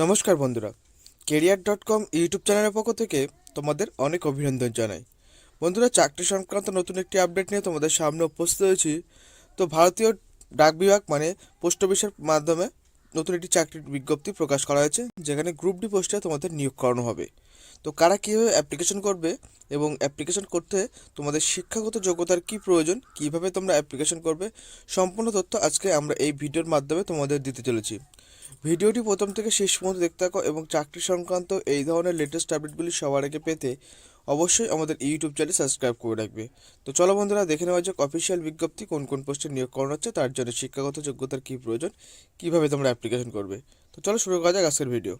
নমস্কার বন্ধুরা, career.com YouTube চ্যানেলের পক্ষ থেকে তোমাদের অনেক অভিনন্দন জানাই। বন্ধুরা, চাকরি সংক্রান্ত নতুন একটি আপডেট নিয়ে তোমাদের সামনে উপস্থিত হয়েছি। তো ভারতীয় ডাক বিভাগ মানে পোস্ট অফিসের মাধ্যমে নতুন একটি চাকরির বিজ্ঞপ্তি প্রকাশ করা হয়েছে, যেখানে গ্রুপ ডি পোস্টে তোমাদের নিয়োগ করানো হবে। তো কারা কীভাবে অ্যাপ্লিকেশন করবে এবং অ্যাপ্লিকেশন করতে তোমাদের শিক্ষাগত যোগ্যতার কী প্রয়োজন, কীভাবে তোমরা অ্যাপ্লিকেশন করবে, সম্পূর্ণ তথ্য আজকে আমরা এই ভিডিওর মাধ্যমে তোমাদের দিতে চলেছি। ভিডিওটি প্রথম থেকে শেষ পর্যন্ত দেখতে থাকো এবং চাকরি সংক্রান্ত এই ধরনের লেটেস্ট আপডেটগুলি সবার আগে পেতে অবশ্যই আমাদের ইউটিউব চ্যানেল সাবস্ক্রাইব করে রাখবে। তো চলো বন্ধুরা, দেখে নেওয়া যাক অফিসিয়াল বিজ্ঞপ্তি কোন কোন পোস্টে নিয়োগ করানো হচ্ছে, তার জন্য শিক্ষাগত যোগ্যতার কী প্রয়োজন, কীভাবে তোমরা অ্যাপ্লিকেশন করবে। তো চলো শুরু করা যাক আজকের ভিডিও।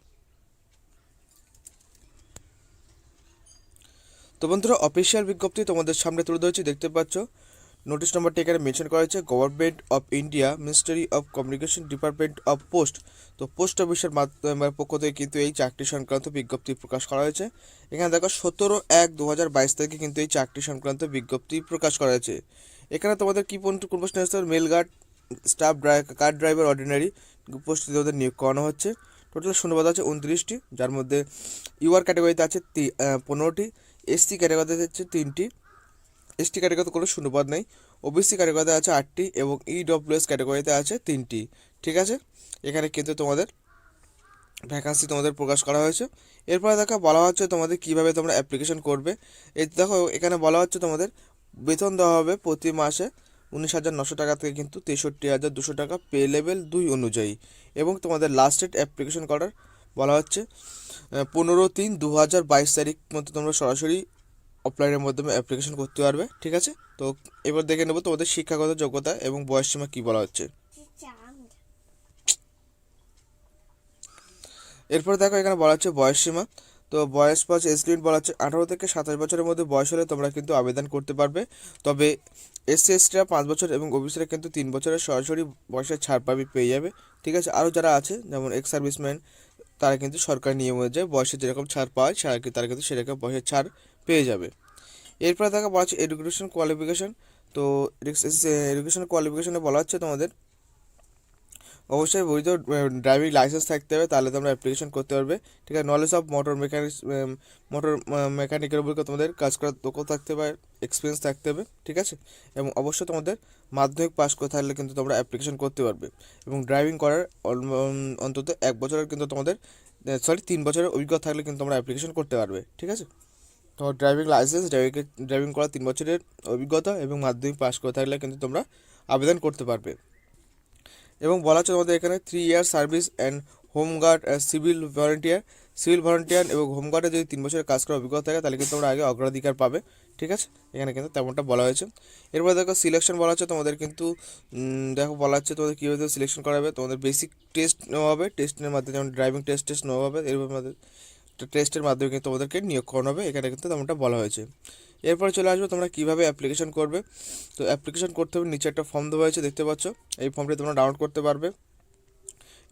তো বন্ধুরা, অফিসিয়াল বিজ্ঞপ্তি তোমাদের সামনে তুলে ধরেছি, দেখতে পাচ্ছ। নোটিশ নম্বরটি এখানে মেনশন করা হয়েছে, government of India, ministry of communication, department of post. তো পোস্ট অফিসের পক্ষ থেকে কিন্তু এই চাকরি সংক্রান্ত বিজ্ঞপ্তি প্রকাশ করা হয়েছে। এখানে দেখো 17/1/2022 তারিখে কিন্তু এই চাকরি সংক্রান্ত বিজ্ঞপ্তি প্রকাশ করা হয়েছে। এখানে তোমাদের কি কোন পোস্টে আসতে হবে, male guard, staff car driver, ordinary পোস্টে তোমাদের নিয়োগ করানো হচ্ছে। টোটাল শূন্যপদ আছে 29টি, যার মধ্যে ইউআর ক্যাটাগরিতে আছে 15টি, এসসি ক্যাটাগরিতে হচ্ছে 3টি, এসটি ক্যাটাগরিতে কোনো শূন্যপদ নেই, ওবিসি ক্যাটাগরিতে আছে 8টি এবং ইডব্লিউএস ক্যাটাগরিতে আছে 3টি। ঠিক আছে, এখানে কিন্তু তোমাদের ভ্যাকান্সি তোমাদের প্রকাশ করা হয়েছে। এরপরে দেখো বলা হচ্ছে তোমাদের কিভাবে তোমরা অ্যাপ্লিকেশন করবে। এই দেখো এখানে বলা হচ্ছে তোমাদের বেতন দেওয়া হবে প্রতি মাসে 19,900 টাকা থেকে কিন্তু 63,200 টাকা পে লেভেল 2 অনুযায়ী, এবং তোমাদের লাস্ট ডেট অ্যাপ্লিকেশন করার বলা হচ্ছে 15/3/2022 তারিখ মতো তোমরা সরাসরি অফলাইনের মাধ্যমে অ্যাপ্লিকেশন করতে পারবে। ঠিক আছে, তো এবার দেখে নেবো তোমাদের শিক্ষাগত যোগ্যতা এবং বয়সসীমা কী বলা হচ্ছে। এরপর দেখো এখানে বলা হচ্ছে বয়সসীমা। তো বয়স পাঁচ এজ লিমিট বলা হচ্ছে 18 থেকে 27 বছরের মধ্যে বয়স হলে তোমরা কিন্তু আবেদন করতে পারবে। তবে এসসি এসটিরা 5 বছর এবং ওবিসিরা কিন্তু 3 বছরের সরাসরি বয়সের ছাড় পেয়ে যাবে। ঠিক আছে, আরও যারা আছে যেমন এক্স সার্ভিসম্যান, তারা কিন্তু সরকারি নিয়ম অনুযায়ী বয়সে যেরকম ছাড় পায় তারা কিন্তু সেরকম বয়সের ছাড় পেয়ে যাবে। এরপরে দেখা বলা হচ্ছে এডুকেশন কোয়ালিফিকেশন। তো এডুকেশন কোয়ালিফিকেশনে বলা হচ্ছে তোমাদের অবশ্যই বৈধ ড্রাইভিং লাইসেন্স থাকতে হবে, তাহলে তোমরা অ্যাপ্লিকেশন করতে পারবে। ঠিক আছে, নলেজ অফ মোটর মেকানিকের উপর তোমাদের কাজ করার দক্ষতা থাকতে হবে, এক্সপিরিয়েন্স থাকতে হবে। ঠিক আছে, এবং অবশ্যই তোমাদের মাধ্যমিক পাস করে থাকলে কিন্তু তোমরা অ্যাপ্লিকেশন করতে পারবে, এবং ড্রাইভিং করার অন্তত 1 বছরের কিন্তু তোমাদের 3 বছরের অভিজ্ঞতা থাকলে কিন্তু তোমরা অ্যাপ্লিকেশন করতে পারবে। ঠিক আছে, তোমার ড্রাইভিং লাইসেন্স, ড্রাইভিং করার 3 বছরের অভিজ্ঞতা এবং মাধ্যমিক পাস করে থাকলে কিন্তু তোমরা আবেদন করতে পারবে। এবং বলা হচ্ছে তোমাদের এখানে 3 year service and home guard, civil volunteer এবং হোমগার্ডে যদি 3 বছরের কাজ করার অভিজ্ঞতা থাকে তাহলে কিন্তু তোমরা আগে অগ্রাধিকার পাবে। ঠিক আছে, এখানে কিন্তু তেমনটা বলা হয়েছে। এরপর দেখো সিলেকশন বলা হচ্ছে তোমাদের কিন্তু দেখো বলা হচ্ছে তোমাদের কীভাবে সিলেকশন করা হবে। তোমাদের বেসিক টেস্ট নেওয়া হবে, টেস্টের মাধ্যমে যেমন ড্রাইভিং টেস্ট নেওয়া হবে, এরপর টেস্টের মাধ্যমে কিন্তু তোমাদেরকে নিয়োগ করানো হবে, এখানে কিন্তু তেমনটা বলা হয়েছে। এরপরে চলে আসবে তোমরা কীভাবে অ্যাপ্লিকেশন করবে। তো অ্যাপ্লিকেশন করতে হবে, নিচে একটা ফর্ম দেওয়া হয়েছে দেখতে পাচ্ছ, এই ফর্মটি তোমরা ডাউনলোড করতে পারবে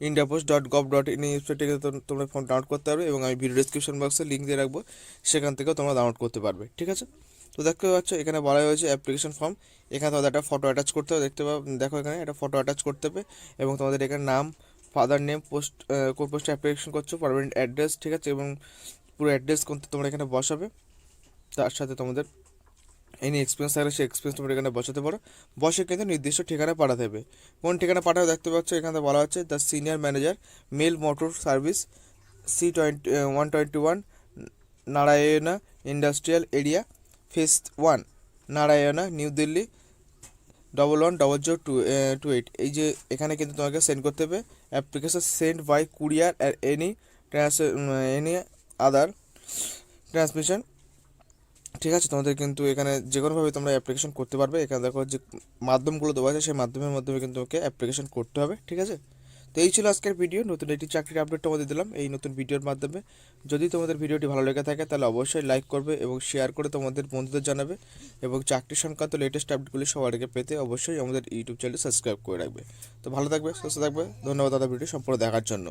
indiapost.gov.in ওয়েবসাইট থেকে তোমরা ফর্ম ডাউনলোড করতে পারবে, এবং আমি ভিডিও ডিসক্রিপশন বক্সে লিঙ্ক দিয়ে রাখবো, সেখান থেকেও তোমরা ডাউনলোড করতে পারবে। ঠিক আছে, তো দেখতে পাচ্ছ এখানে বলা হয়েছে অ্যাপ্লিকেশন ফর্ম, এখানে তোমাদের একটা ফটো অ্যাটাচ করতে হবে, দেখো এখানে একটা ফটো অ্যাটাচ করতে হবে, এবং তোমাদের এখানে নাম, ফাদার নেম, কোন পোস্টে অ্যাপ্লিকেশন করছো, পারমানেন্ট অ্যাড্রেস। ঠিক আছে, এবং পুরো অ্যাড্রেস কিন্তু তোমরা এখানে বসাবে, তার সাথে তোমাদের এনি এক্সপিরিয়েন্স থাকলে সেই এক্সপিরিয়েন্স তোমরা এখানে বসাতে পারো, বসে কিন্তু নির্দিষ্ট ঠিকানা পাঠাতে হবে। কোন ঠিকানা পাঠাবে দেখতে পাচ্ছ, এখানে বলা হচ্ছে the senior manager, mail motor service, C121, Naraina industrial area, phase 1, Naraina, New Delhi 110028। এই যে এখানে কিন্তু তোমাকে সেন্ড করতে হবে। অ্যাপ্লিকেশন সেন্ড বাই কুরিয়ার আর এনি আদার ট্রান্সমিশন। ঠিক আছে, তোমাদের কিন্তু এখানে যে কোনোভাবে তোমরা অ্যাপ্লিকেশন করতে পারবে। এখানে দেখো যে মাধ্যমগুলো দেওয়া আছে, সেই মাধ্যমের মাধ্যমে কিন্তু তোমাকে অ্যাপ্লিকেশন করতে হবে। ঠিক আছে, তো এই ছিল আজকের ভিডিও, নতুন একটি চাকরির আপডেট তোমাদের দিলাম এই নতুন ভিডিওর মাধ্যমে। যদি তোমাদের ভিডিওটি ভালো লেগে থাকে তাহলে অবশ্যই লাইক করবে এবং শেয়ার করে তোমাদের বন্ধুদের জানাবে, এবং চাকরি সংক্রান্ত লেটেস্ট আপডেটগুলি সবার আগে পেতে অবশ্যই আমাদের ইউটিউব চ্যানেল সাবস্ক্রাইব করে রাখবে। তো ভালো থাকবে, সুস্থ থাকবে, ধন্যবাদ দাদা ভিডিও সম্পূর্ণ দেখার জন্য।